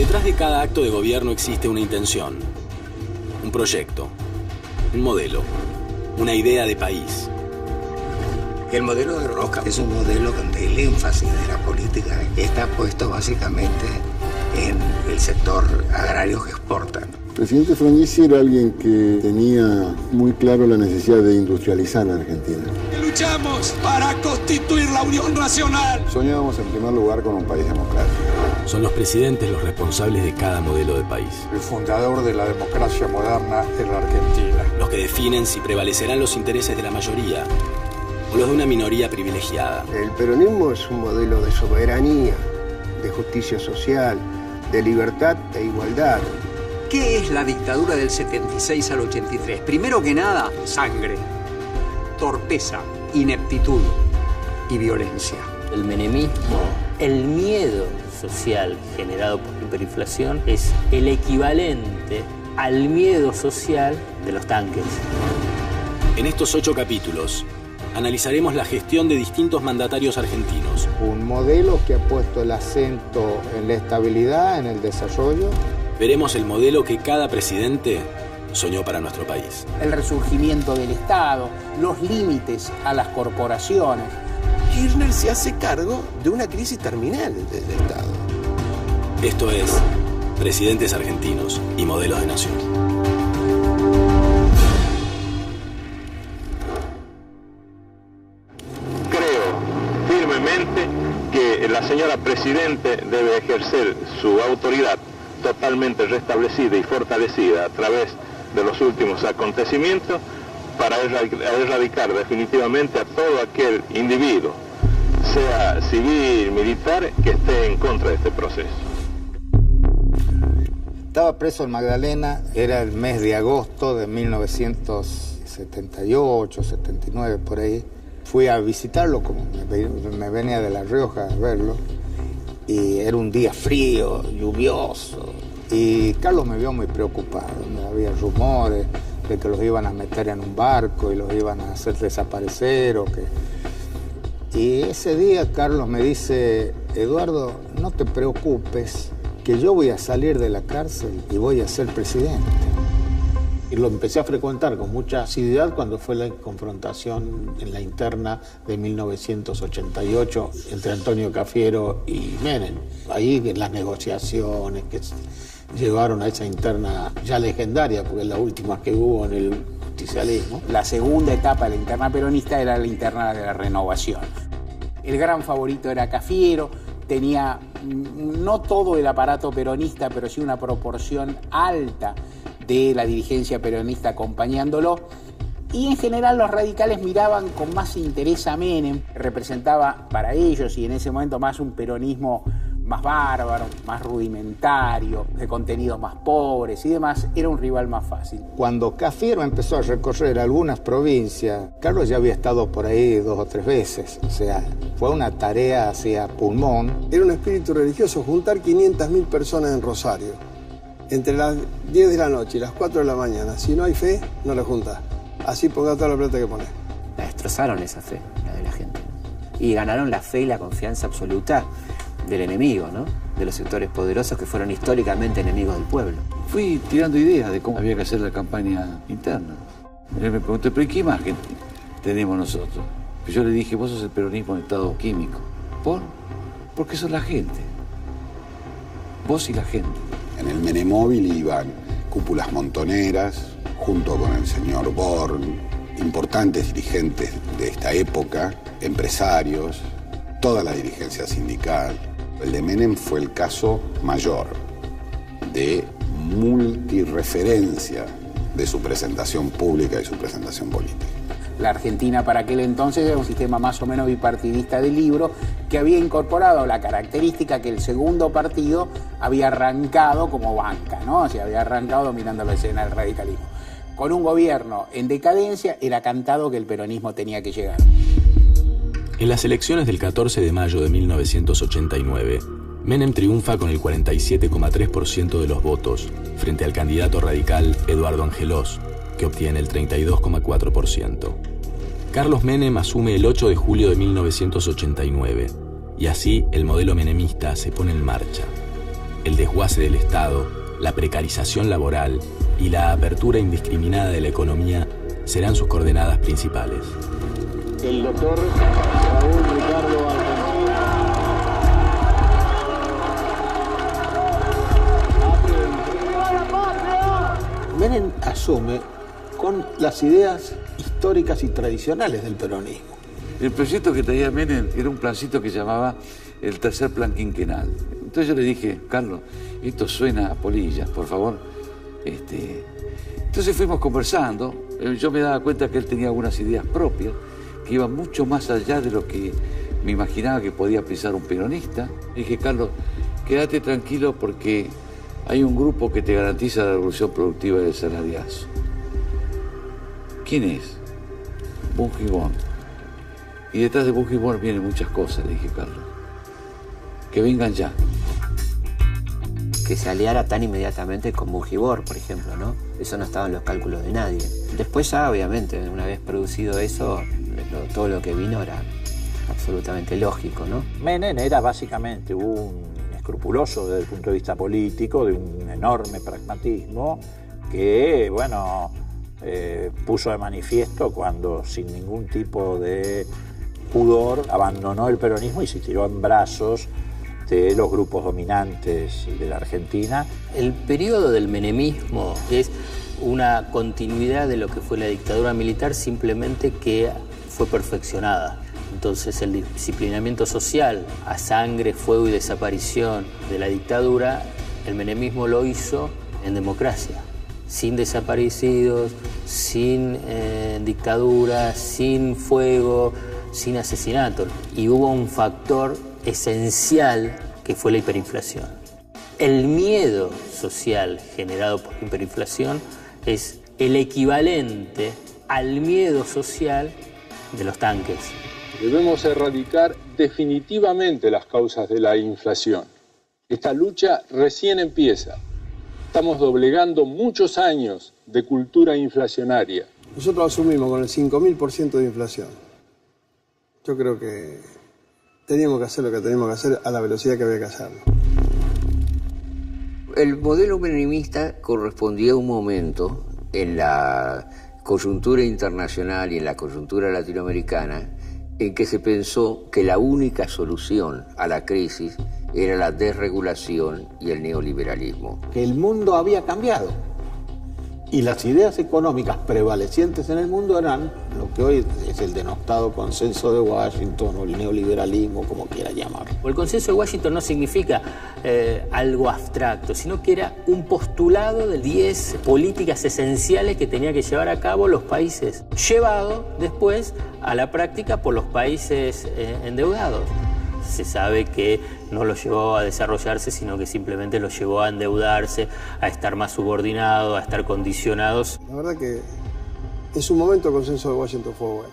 Detrás de cada acto de gobierno existe una intención, un proyecto, un modelo, una idea de país. El modelo de Roca es un modelo donde el énfasis de la política está puesto básicamente en el sector agrario que exporta. El presidente Frondizi era alguien que tenía muy claro la necesidad de industrializar la Argentina. Luchamos para constituir la Unión Nacional. Soñábamos en primer lugar con un país democrático. Son los presidentes los responsables de cada modelo de país. El fundador de la democracia moderna en la Argentina. Los que definen si prevalecerán los intereses de la mayoría o los de una minoría privilegiada. El peronismo es un modelo de soberanía, de justicia social, de libertad e igualdad. ¿Qué es la dictadura del 76 al 83? Primero que nada, sangre, torpeza, ineptitud y violencia. El menemismo, el miedo social generado por la hiperinflación es el equivalente al miedo social de los tanques. En estos 8 capítulos analizaremos la gestión de distintos mandatarios argentinos. Un modelo que ha puesto el acento en la estabilidad, en el desarrollo. Veremos el modelo que cada presidente soñó para nuestro país. El resurgimiento del Estado, los límites a las corporaciones. Kirchner se hace cargo de una crisis terminal del Estado. Esto es Presidentes Argentinos y Modelos de Nación. Que la señora Presidente debe ejercer su autoridad totalmente restablecida y fortalecida a través de los últimos acontecimientos para erradicar definitivamente a todo aquel individuo, sea civil, militar, que esté en contra de este proceso. Estaba preso en Magdalena, era el mes de agosto de 1978, 79, por ahí. Fui a visitarlo, como me venía de La Rioja a verlo, y era un día frío, lluvioso, y Carlos me vio muy preocupado. Había rumores de que los iban a meter en un barco y los iban a hacer desaparecer. Y ese día Carlos me dice: Eduardo, no te preocupes, que yo voy a salir de la cárcel y voy a ser presidente. Y lo empecé a frecuentar con mucha asiduidad cuando fue la confrontación en la interna de 1988 entre Antonio Cafiero y Menem. Ahí las negociaciones que llevaron a esa interna ya legendaria, porque es la última que hubo en el justicialismo. La segunda etapa de la interna peronista era la interna de la renovación. El gran favorito era Cafiero, tenía no todo el aparato peronista, pero sí una proporción alta de la dirigencia peronista acompañándolo, y en general los radicales miraban con más interés a Menem, que representaba para ellos y en ese momento más un peronismo más bárbaro, más rudimentario, de contenidos más pobres y demás, era un rival más fácil. Cuando Cafiero empezó a recorrer algunas provincias, Carlos ya había estado por ahí 2 o 3 veces, o sea, fue una tarea hacia pulmón. Era un espíritu religioso juntar 500.000 personas en Rosario. Entre las 10 de la noche y las 4 de la mañana. Si no hay fe, no la juntás. Así ponga toda la plata que ponés. La destrozaron esa fe, la de la gente. Y ganaron la fe y la confianza absoluta del enemigo, ¿no? De los sectores poderosos que fueron históricamente enemigos del pueblo. Fui tirando ideas de cómo había que hacer la campaña interna. Él me preguntó: ¿pero qué imagen tenemos nosotros? Pues yo le dije: vos sos el peronismo en estado químico. ¿Por? Porque sos la gente. Vos y la gente. En el Menemóvil iban cúpulas montoneras, junto con el señor Born, importantes dirigentes de esta época, empresarios, toda la dirigencia sindical. El de Menem fue el caso mayor de multireferencia de su presentación pública y su presentación política. La Argentina para aquel entonces era un sistema más o menos bipartidista de libro que había incorporado la característica que el segundo partido había arrancado como banca, ¿no? O sea, había arrancado dominando la escena del radicalismo. Con un gobierno en decadencia, era cantado que el peronismo tenía que llegar. En las elecciones del 14 de mayo de 1989, Menem triunfa con el 47,3% de los votos, frente al candidato radical Eduardo Angelós, que obtiene el 32,4%. Carlos Menem asume el 8 de julio de 1989, y así el modelo menemista se pone en marcha. el desguace del Estado, la precarización laboral y la apertura indiscriminada de la economía serán sus coordenadas principales. El doctor Raúl Ricardo Alfonsín. Menem asume con las ideas históricas y tradicionales del peronismo. El proyecto que traía Menem era un plancito que llamaba el tercer plan quinquenal. Entonces yo le dije, Carlos, esto suena a polillas, por favor. Entonces fuimos conversando. Yo me daba cuenta que él tenía algunas ideas propias que iban mucho más allá de lo que me imaginaba que podía pensar un peronista. Le dije, Carlos, quédate tranquilo porque hay un grupo que te garantiza la revolución productiva del salariazo. ¿Quién es? Bungibón. Y detrás de Bungibón vienen muchas cosas, le dije, Carlos. Que vengan ya. Que se aliara tan inmediatamente con Bungibor, por ejemplo, ¿no? Eso no estaba en los cálculos de nadie. Después ya, obviamente, una vez producido eso, todo lo que vino era absolutamente lógico, ¿no? Menem era básicamente un inescrupuloso desde el punto de vista político, de un enorme pragmatismo que, bueno, puso de manifiesto cuando, sin ningún tipo de pudor, abandonó el peronismo y se tiró en brazos de los grupos dominantes de la Argentina. El periodo del menemismo es una continuidad de lo que fue la dictadura militar, simplemente que fue perfeccionada. Entonces el disciplinamiento social a sangre, fuego y desaparición de la dictadura, el menemismo lo hizo en democracia, sin desaparecidos, sin dictadura, sin fuego, sin asesinato. Y hubo un factor esencial que fue la hiperinflación. El miedo social generado por la hiperinflación es el equivalente al miedo social de los tanques. Debemos erradicar definitivamente las causas de la inflación. Esta lucha recién empieza. Estamos doblegando muchos años de cultura inflacionaria. Nosotros asumimos con el 5.000% de inflación. Yo creo que teníamos que hacer lo que teníamos que hacer a la velocidad que había que hacerlo. El modelo menemista correspondía a un momento en la coyuntura internacional y en la coyuntura latinoamericana en que se pensó que la única solución a la crisis era la desregulación y el neoliberalismo. Que el mundo había cambiado y las ideas económicas prevalecientes en el mundo eran lo que hoy es el denostado consenso de Washington o el neoliberalismo, como quiera llamarlo. El consenso de Washington no significa algo abstracto, sino que era un postulado de 10 políticas esenciales que tenía que llevar a cabo los países, llevado después a la práctica por los países endeudados. Se sabe que no lo llevó a desarrollarse, sino que simplemente lo llevó a endeudarse, a estar más subordinado, a estar condicionados. La verdad que en su momento el consenso de Washington fue bueno.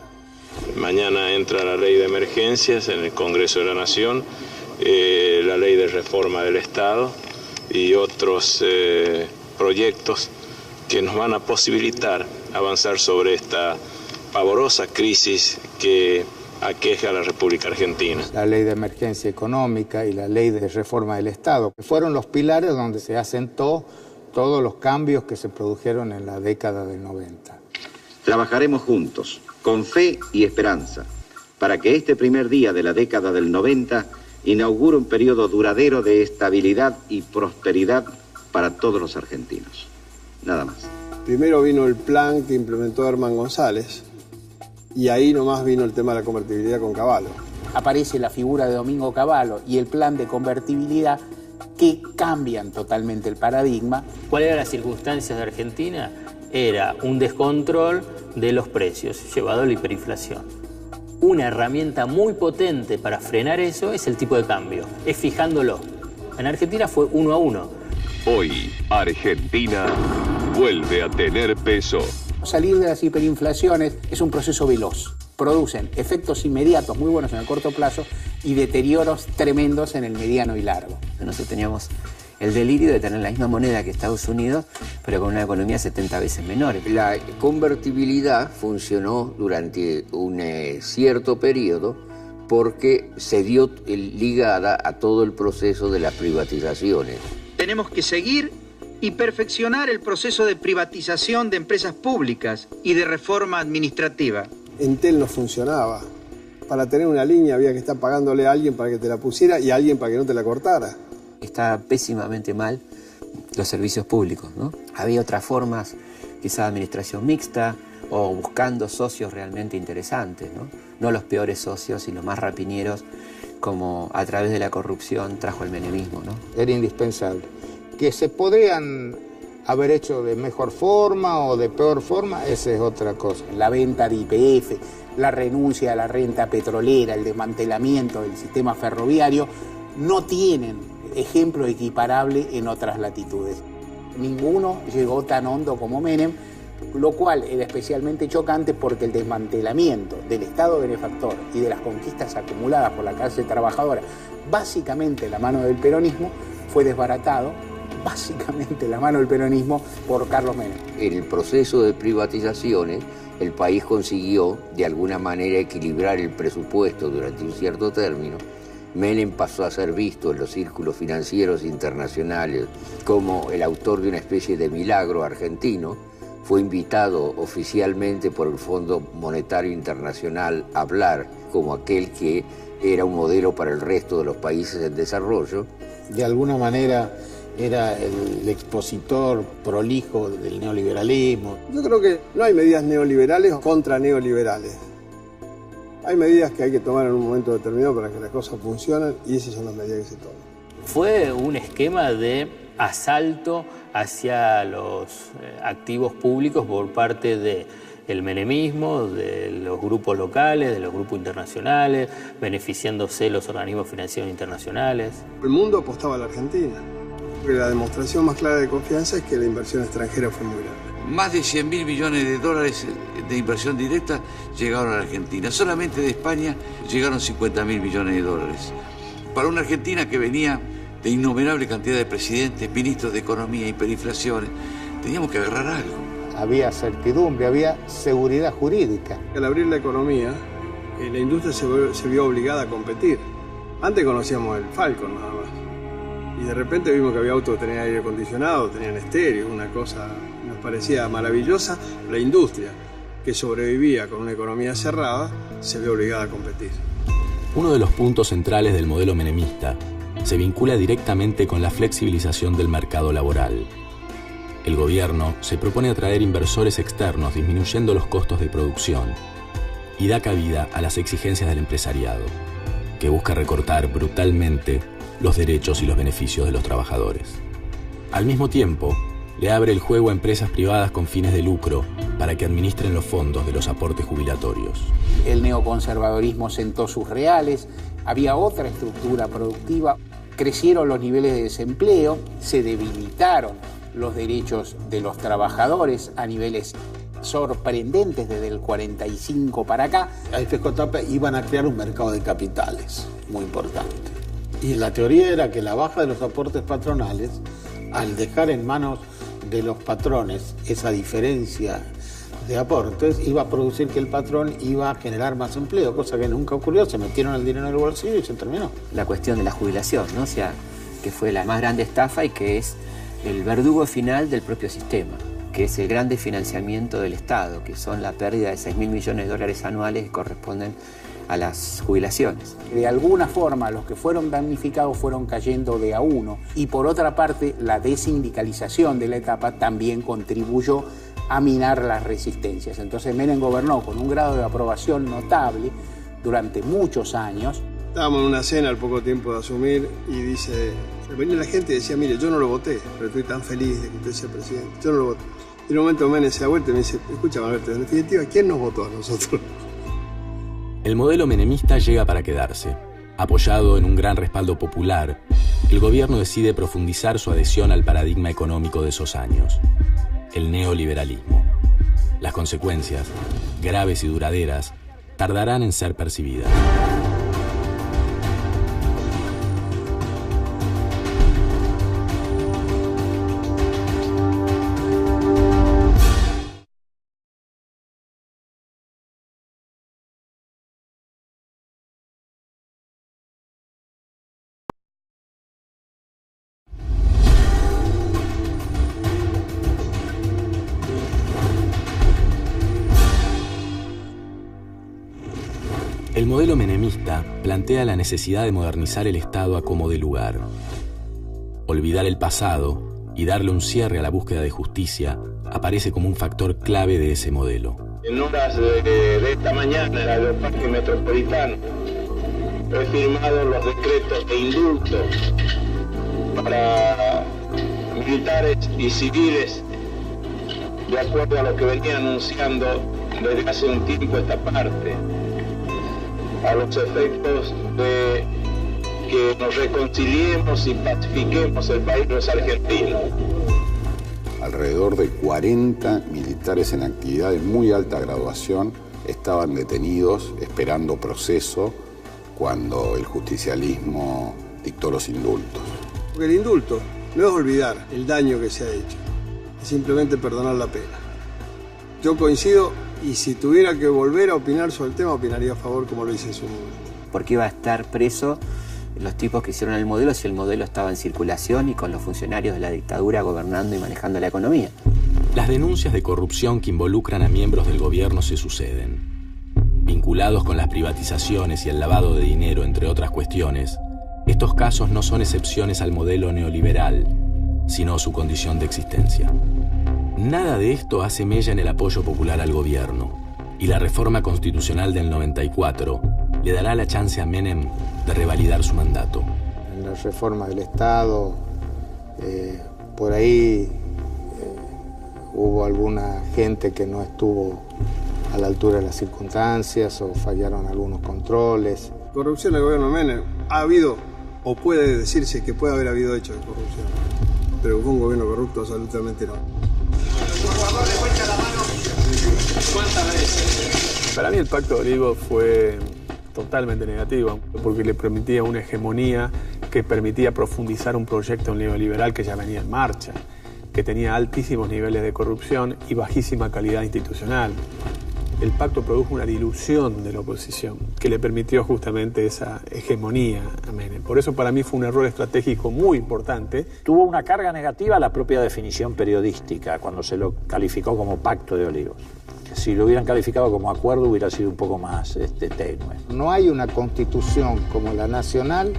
Mañana entra la ley de emergencias en el Congreso de la Nación, la ley de reforma del Estado y otros proyectos que nos van a posibilitar avanzar sobre esta pavorosa crisis que aqueja a la República Argentina. La ley de emergencia económica y la ley de reforma del Estado, que fueron los pilares donde se asentó todos los cambios que se produjeron en la década del 90. Trabajaremos juntos, con fe y esperanza, para que este primer día de la década del 90 inaugure un periodo duradero de estabilidad y prosperidad para todos los argentinos. Nada más. Primero vino el plan que implementó Herman González, y ahí nomás vino el tema de la convertibilidad con Cavallo. Aparece la figura de Domingo Cavallo y el plan de convertibilidad que cambian totalmente el paradigma. ¿Cuáles eran las circunstancias de Argentina? Era un descontrol de los precios llevado a la hiperinflación. Una herramienta muy potente para frenar eso es el tipo de cambio, es fijándolo. En Argentina fue 1 a 1. Hoy, Argentina vuelve a tener peso. Salir de las hiperinflaciones es un proceso veloz. Producen efectos inmediatos muy buenos en el corto plazo y deterioros tremendos en el mediano y largo. Nosotros teníamos el delirio de tener la misma moneda que Estados Unidos, pero con una economía 70 veces menor. La convertibilidad funcionó durante un cierto periodo porque se dio ligada a todo el proceso de las privatizaciones. Tenemos que seguir y perfeccionar el proceso de privatización de empresas públicas y de reforma administrativa. Entel no funcionaba. Para tener una línea había que estar pagándole a alguien para que te la pusiera y a alguien para que no te la cortara. Está pésimamente mal los servicios públicos, ¿no? Había otras formas, quizá administración mixta o buscando socios realmente interesantes, ¿no? No los peores socios y los más rapiñeros como a través de la corrupción trajo el menemismo, ¿no? Era indispensable. Que se podrían haber hecho de mejor forma o de peor forma, esa es otra cosa. La venta de YPF, la renuncia a la renta petrolera, el desmantelamiento del sistema ferroviario, no tienen ejemplo equiparable en otras latitudes. Ninguno llegó tan hondo como Menem, lo cual era especialmente chocante porque el desmantelamiento del Estado benefactor y de las conquistas acumuladas por la clase trabajadora, básicamente la mano del peronismo, fue desbaratado, básicamente la mano del peronismo, por Carlos Menem. En el proceso de privatizaciones, el país consiguió de alguna manera equilibrar el presupuesto durante un cierto término. Menem pasó a ser visto en los círculos financieros internacionales como el autor de una especie de milagro argentino. Fue invitado oficialmente por el Fondo Monetario Internacional a hablar como aquel que era un modelo para el resto de los países en desarrollo. De alguna manera era el expositor prolijo del neoliberalismo. Yo creo que no hay medidas neoliberales o contra neoliberales. Hay medidas que hay que tomar en un momento determinado para que las cosas funcionen y esas son las medidas que se toman. Fue un esquema de asalto hacia los activos públicos por parte del menemismo, de los grupos locales, de los grupos internacionales, beneficiándose los organismos financieros internacionales. El mundo apostaba a la Argentina, porque la demostración más clara de confianza es que la inversión extranjera fue muy grande. Más de 100.000 millones de dólares de inversión directa llegaron a la Argentina. Solamente de España llegaron 50.000 millones de dólares. Para una Argentina que venía de innumerable cantidad de presidentes, ministros de Economía, hiperinflaciones, teníamos que agarrar algo. Había certidumbre, había seguridad jurídica. Al abrir la economía, la industria se vio obligada a competir. Antes conocíamos el Falcon nada más. Y de repente vimos que había autos que tenían aire acondicionado, tenían estéreo, una cosa nos parecía maravillosa. La industria, que sobrevivía con una economía cerrada, se vio obligada a competir. Uno de los puntos centrales del modelo menemista se vincula directamente con la flexibilización del mercado laboral. El gobierno se propone atraer inversores externos disminuyendo los costos de producción y da cabida a las exigencias del empresariado, que busca recortar brutalmente los derechos y los beneficios de los trabajadores. Al mismo tiempo, le abre el juego a empresas privadas con fines de lucro para que administren los fondos de los aportes jubilatorios. El neoconservadorismo sentó sus reales, había otra estructura productiva, crecieron los niveles de desempleo, se debilitaron los derechos de los trabajadores a niveles sorprendentes desde el 45 para acá. A FJP iban a crear un mercado de capitales muy importante. Y la teoría era que la baja de los aportes patronales, al dejar en manos de los patrones esa diferencia de aportes, iba a producir que el patrón iba a generar más empleo, cosa que nunca ocurrió. Se metieron el dinero en el bolsillo y se terminó. La cuestión de la jubilación, ¿no? O sea, que fue la más grande estafa y que es el verdugo final del propio sistema, que es el gran desfinanciamiento del Estado, que son la pérdida de 6.000 millones de dólares anuales que corresponden a las jubilaciones. De alguna forma, los que fueron damnificados fueron cayendo de a uno. Y por otra parte, la desindicalización de la etapa también contribuyó a minar las resistencias. Entonces Menem gobernó con un grado de aprobación notable durante muchos años. Estábamos en una cena al poco tiempo de asumir y venía la gente y decía, mire, yo no lo voté, pero estoy tan feliz de que usted sea presidente. Yo no lo voté. Y en un momento Menem se da vuelta y me dice, escucha, Alberto, en definitiva, ¿quién nos votó a nosotros? El modelo menemista llega para quedarse. Apoyado en un gran respaldo popular, el gobierno decide profundizar su adhesión al paradigma económico de esos años, el neoliberalismo. Las consecuencias, graves y duraderas, tardarán en ser percibidas. El modelo menemista plantea la necesidad de modernizar el Estado a como dé lugar. Olvidar el pasado y darle un cierre a la búsqueda de justicia aparece como un factor clave de ese modelo. En horas de esta mañana, en el Parque Metropolitano, he firmado los decretos de indulto para militares y civiles, de acuerdo a lo que venía anunciando desde hace un tiempo esta parte, a los efectos de que nos reconciliemos y pacifiquemos el país de los argentinos. Alrededor de 40 militares en actividad de muy alta graduación estaban detenidos esperando proceso cuando el justicialismo dictó los indultos. Porque el indulto no es olvidar el daño que se ha hecho, es simplemente perdonar la pena. Yo coincido, y si tuviera que volver a opinar sobre el tema, opinaría a favor como lo hice en su momento. Porque iba a estar preso los tipos que hicieron el modelo si el modelo estaba en circulación y con los funcionarios de la dictadura gobernando y manejando la economía. Las denuncias de corrupción que involucran a miembros del gobierno se suceden. Vinculados con las privatizaciones y el lavado de dinero, entre otras cuestiones, estos casos no son excepciones al modelo neoliberal, sino su condición de existencia. Nada de esto hace mella en el apoyo popular al gobierno, y la reforma constitucional del 94 le dará la chance a Menem de revalidar su mandato. En la reforma del Estado, por ahí hubo alguna gente que no estuvo a la altura de las circunstancias o fallaron algunos controles. Corrupción en el gobierno de Menem ha habido, o puede decirse que puede haber habido hechos de corrupción, pero fue un gobierno corrupto, absolutamente no. ¿Cuántas veces? Para mí el Pacto de Olivos fue totalmente negativo, porque le permitía una hegemonía que permitía profundizar un proyecto neoliberal que ya venía en marcha, que tenía altísimos niveles de corrupción y bajísima calidad institucional. El pacto produjo una dilución de la oposición que le permitió justamente esa hegemonía a Menem. Por eso para mí fue un error estratégico muy importante. Tuvo una carga negativa la propia definición periodística cuando se lo calificó como Pacto de Olivos. Si lo hubieran calificado como acuerdo hubiera sido un poco más tenue. No hay una constitución como la nacional,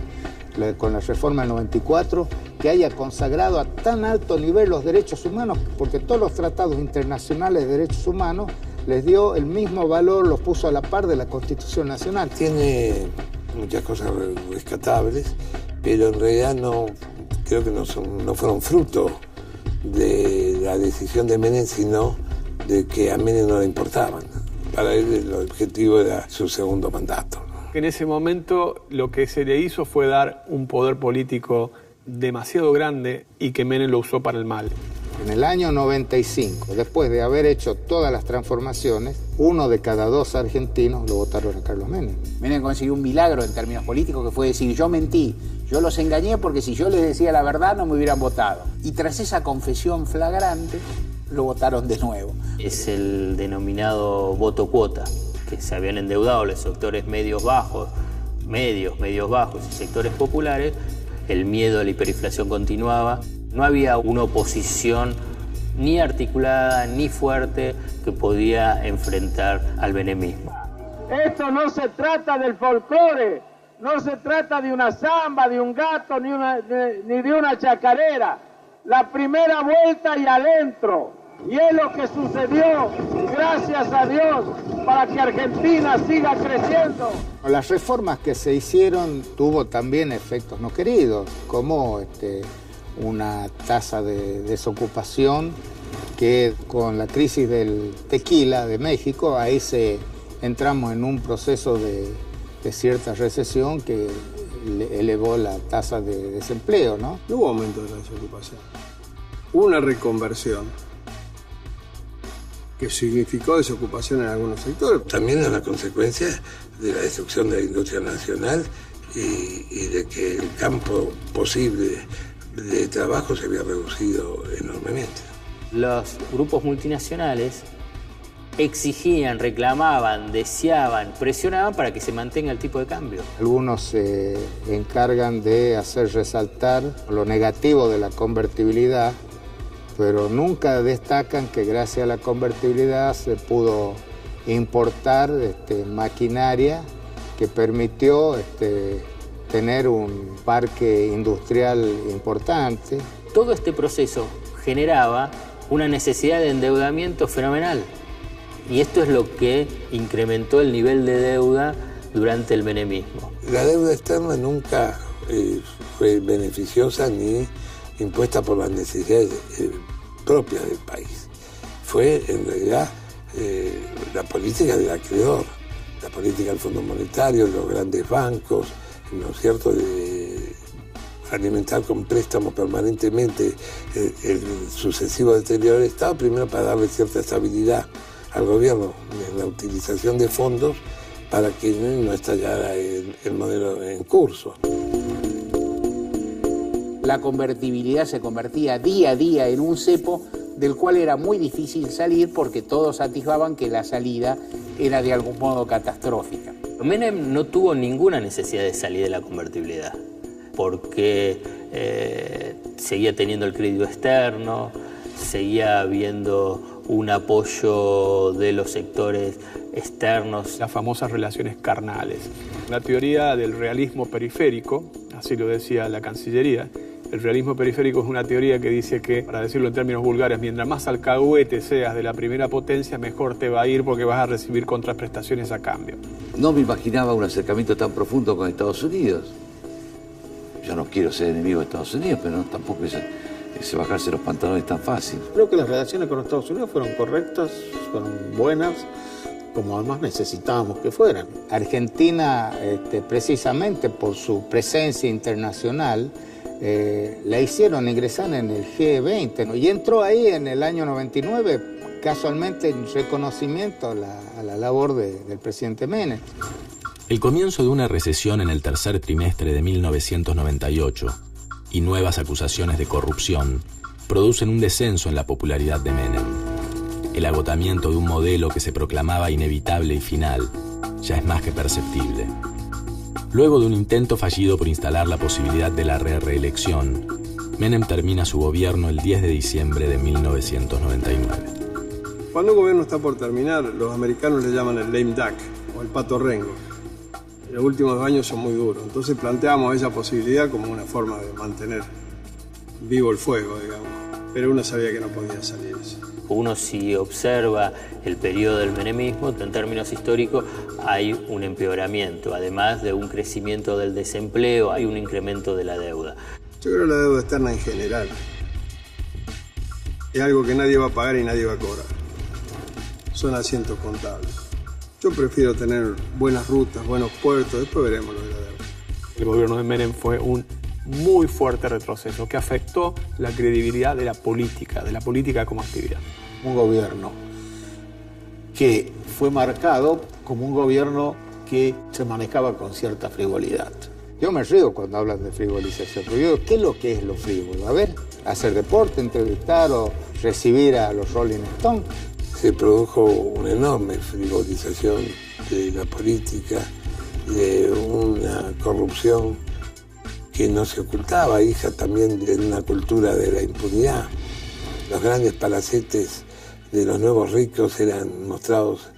con la reforma del 94, que haya consagrado a tan alto nivel los derechos humanos, porque todos los tratados internacionales de derechos humanos les dio el mismo valor, los puso a la par de la Constitución Nacional. Tiene muchas cosas rescatables, pero en realidad no, creo que no fueron fruto de la decisión de Menem, sino de que a Menem no le importaban. Para él el objetivo era su segundo mandato. En ese momento lo que se le hizo fue dar un poder político demasiado grande y que Menem lo usó para el mal. En el año 95, después de haber hecho todas las transformaciones, 1 de cada 2 argentinos lo votaron a Carlos Menem. Menem consiguió un milagro en términos políticos que fue decir, yo mentí, yo los engañé porque si yo les decía la verdad no me hubieran votado. Y tras esa confesión flagrante, lo votaron de nuevo. Es el denominado voto cuota, que se habían endeudado los sectores medios bajos y sectores populares. El miedo a la hiperinflación continuaba. No había una oposición ni articulada ni fuerte que podía enfrentar al menemismo. Esto no se trata del folclore, no se trata de una samba, de un gato, ni de una chacarera. La primera vuelta y adentro. Y es lo que sucedió, gracias a Dios, para que Argentina siga creciendo. Las reformas que se hicieron tuvo también efectos no queridos, como una tasa de desocupación que con la crisis del tequila de México, ahí entramos en un proceso de cierta recesión que elevó la tasa de desempleo, ¿no? No hubo aumento de la desocupación, hubo una reconversión que significó desocupación en algunos sectores. También es la consecuencia de la destrucción de la industria nacional y de que el campo posible de trabajo se había reducido enormemente. Los grupos multinacionales exigían, reclamaban, deseaban, presionaban para que se mantenga el tipo de cambio. Algunos se encargan de hacer resaltar lo negativo de la convertibilidad, pero nunca destacan que gracias a la convertibilidad se pudo importar maquinaria que permitió tener un parque industrial importante. Todo este proceso generaba una necesidad de endeudamiento fenomenal. Y esto es lo que incrementó el nivel de deuda durante el menemismo. La deuda externa nunca fue beneficiosa ni impuesta por las necesidades propias del país. Fue en realidad la política del acreedor, la política del Fondo Monetario, los grandes bancos, ¿no es cierto?, de alimentar con préstamos permanentemente el sucesivo deterioro del Estado, primero para darle cierta estabilidad al gobierno en la utilización de fondos para que no estallara el modelo en curso. La convertibilidad se convertía día a día en un cepo del cual era muy difícil salir porque todos atisbaban que la salida era de algún modo catastrófica. Menem no tuvo ninguna necesidad de salir de la convertibilidad porque seguía teniendo el crédito externo, seguía habiendo un apoyo de los sectores externos. Las famosas relaciones carnales. La teoría del realismo periférico, así lo decía la Cancillería, el realismo periférico es una teoría que dice que, para decirlo en términos vulgares, mientras más alcahuete seas de la primera potencia, mejor te va a ir porque vas a recibir contraprestaciones a cambio. No me imaginaba un acercamiento tan profundo con Estados Unidos. Yo no quiero ser enemigo de Estados Unidos, pero tampoco es bajarse los pantalones tan fácil. Creo que las relaciones con Estados Unidos fueron correctas, fueron buenas, como además necesitábamos que fueran. Argentina, precisamente por su presencia internacional, la hicieron ingresar en el G20, ¿no? Y entró ahí en el año 99, casualmente en reconocimiento a la labor del presidente Menem. El comienzo de una recesión en el tercer trimestre de 1998 y nuevas acusaciones de corrupción producen un descenso en la popularidad de Menem. El agotamiento de un modelo que se proclamaba inevitable y final ya es más que perceptible. Luego de un intento fallido por instalar la posibilidad de la reelección, Menem termina su gobierno el 10 de diciembre de 1999. Cuando un gobierno está por terminar, los americanos le llaman el lame duck o el pato rengo. Los últimos 2 años son muy duros, entonces planteamos esa posibilidad como una forma de mantener vivo el fuego, digamos. Pero uno sabía que no podía salir eso. Uno si observa el periodo del menemismo, en términos históricos hay un empeoramiento, además de un crecimiento del desempleo, hay un incremento de la deuda. Yo creo que la deuda externa en general es algo que nadie va a pagar y nadie va a cobrar. Son asientos contables. Yo prefiero tener buenas rutas, buenos puertos, después veremos lo de la deuda. El gobierno de Menem fue un muy fuerte retroceso que afectó la credibilidad de la política como actividad. Un gobierno que fue marcado como un gobierno que se manejaba con cierta frivolidad. Yo me río cuando hablan de frivolización, pero yo digo, ¿qué es lo que es lo frívolo? A ver, hacer deporte, entrevistar o recibir a los Rolling Stones. Se produjo una enorme frivolización de la política, de una corrupción que no se ocultaba, hija también de una cultura de la impunidad. Los grandes palacetes de los nuevos ricos eran mostrados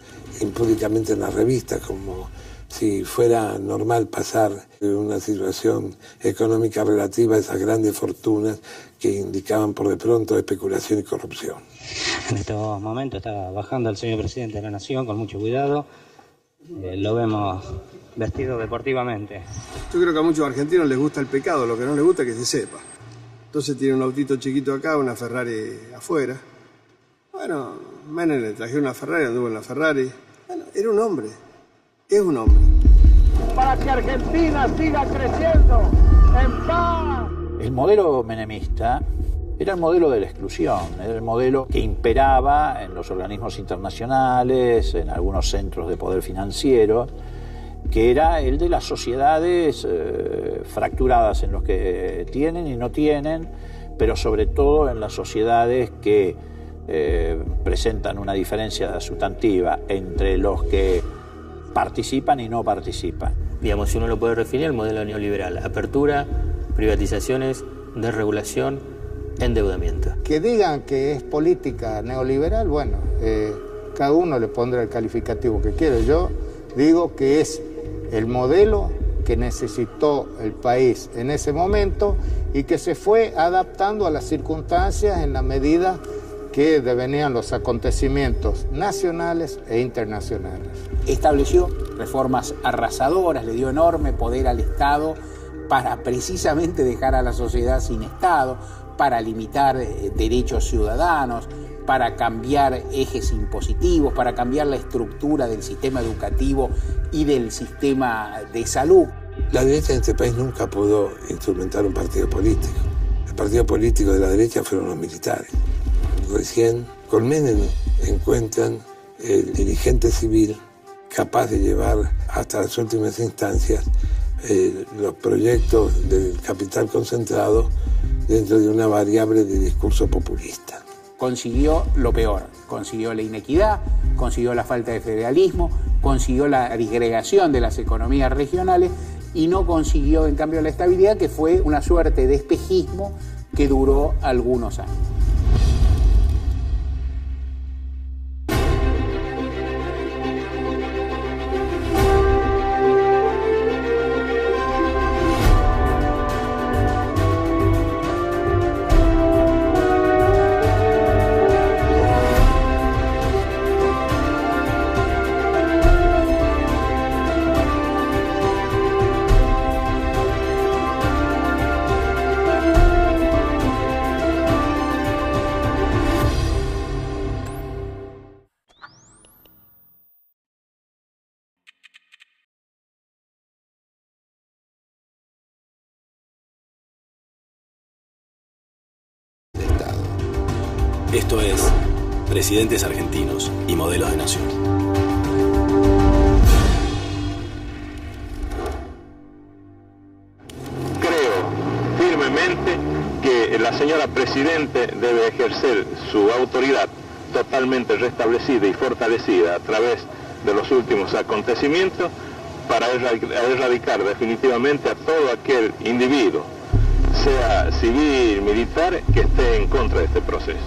impúdicamente en las revistas, como si fuera normal pasar de una situación económica relativa a esas grandes fortunas que indicaban por de pronto especulación y corrupción. En estos momentos está bajando el señor presidente de la Nación con mucho cuidado. Lo vemos vestido deportivamente. Yo creo que a muchos argentinos les gusta el pecado, lo que no les gusta es que se sepa. Entonces tiene un autito chiquito acá, una Ferrari afuera. Bueno, Menem le trajeron una Ferrari, anduvo en la Ferrari. Bueno, era un hombre, es un hombre. Para que Argentina siga creciendo en paz. El modelo menemista era el modelo de la exclusión, era el modelo que imperaba en los organismos internacionales, en algunos centros de poder financiero, que era el de las sociedades fracturadas en los que tienen y no tienen, pero sobre todo en las sociedades que presentan una diferencia sustantiva entre los que participan y no participan. Digamos, si uno lo puede referir al modelo neoliberal: apertura, privatizaciones, desregulación, endeudamiento. Que digan que es política neoliberal, bueno, cada uno le pondrá el calificativo que quiere. Yo digo que es el modelo que necesitó el país en ese momento y que se fue adaptando a las circunstancias en la medida que devenían los acontecimientos nacionales e internacionales. Estableció reformas arrasadoras, le dio enorme poder al Estado para precisamente dejar a la sociedad sin Estado, para limitar derechos ciudadanos, para cambiar ejes impositivos, para cambiar la estructura del sistema educativo y del sistema de salud. La derecha en este país nunca pudo instrumentar un partido político. El partido político de la derecha fueron los militares. Recién con Menem encuentran el dirigente civil capaz de llevar hasta las últimas instancias los proyectos del capital concentrado dentro de una variable de discurso populista. Consiguió lo peor, consiguió la inequidad, consiguió la falta de federalismo, consiguió la disgregación de las economías regionales y no consiguió en cambio la estabilidad, que fue una suerte de espejismo que duró algunos años. Esto es Presidentes Argentinos y Modelos de Nación. Creo firmemente que la señora Presidente debe ejercer su autoridad totalmente restablecida y fortalecida a través de los últimos acontecimientos para erradicar definitivamente a todo aquel individuo, sea civil, militar, que esté en contra de este proceso.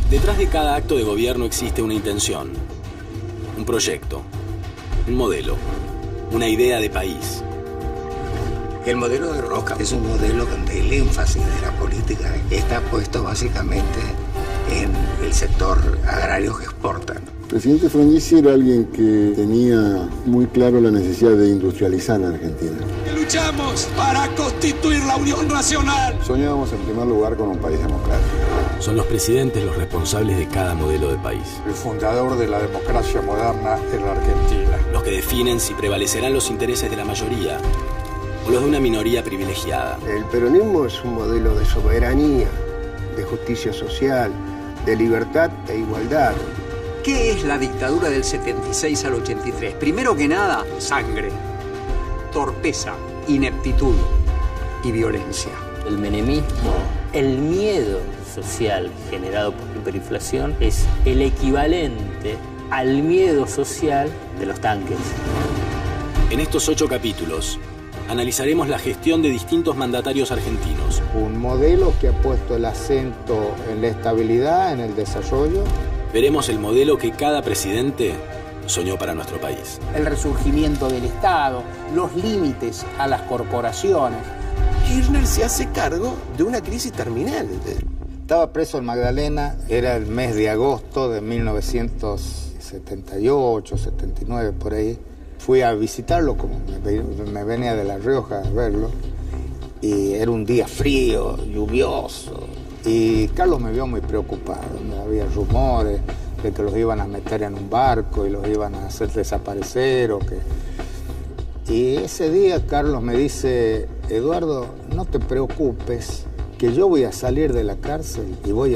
Detrás de cada acto de gobierno existe una intención, un proyecto, un modelo, una idea de país. El modelo de Roca es un modelo donde el énfasis de la política está puesto básicamente en el sector agrario que exporta. El presidente Frondizi era alguien que tenía muy claro la necesidad de industrializar la Argentina. Luchamos para constituir la Unión Nacional. Soñábamos en primer lugar con un país democrático. Son los presidentes los responsables de cada modelo de país. El fundador de la democracia moderna en la Argentina. Los que definen si prevalecerán los intereses de la mayoría o los de una minoría privilegiada. El peronismo es un modelo de soberanía, de justicia social, de libertad e igualdad. ¿Qué es la dictadura del 76 al 83? Primero que nada, sangre, torpeza, ineptitud y violencia. El menemismo, el miedo social generado por la hiperinflación es el equivalente al miedo social de los tanques. En estos 8 capítulos analizaremos la gestión de distintos mandatarios argentinos. Un modelo que ha puesto el acento en la estabilidad, en el desarrollo. Veremos el modelo que cada presidente soñó para nuestro país. El resurgimiento del Estado, los límites a las corporaciones. Kirchner se hace cargo de una crisis terminal. Estaba preso en Magdalena, era el mes de agosto de 1978, 79, por ahí. Fui a visitarlo, como me venía de La Rioja a verlo, y era un día frío, lluvioso, y Carlos me vio muy preocupado. Había rumores de que los iban a meter en un barco y los iban a hacer desaparecer. Y ese día Carlos me dice: Eduardo, no te preocupes, que yo voy a salir de la cárcel y voy a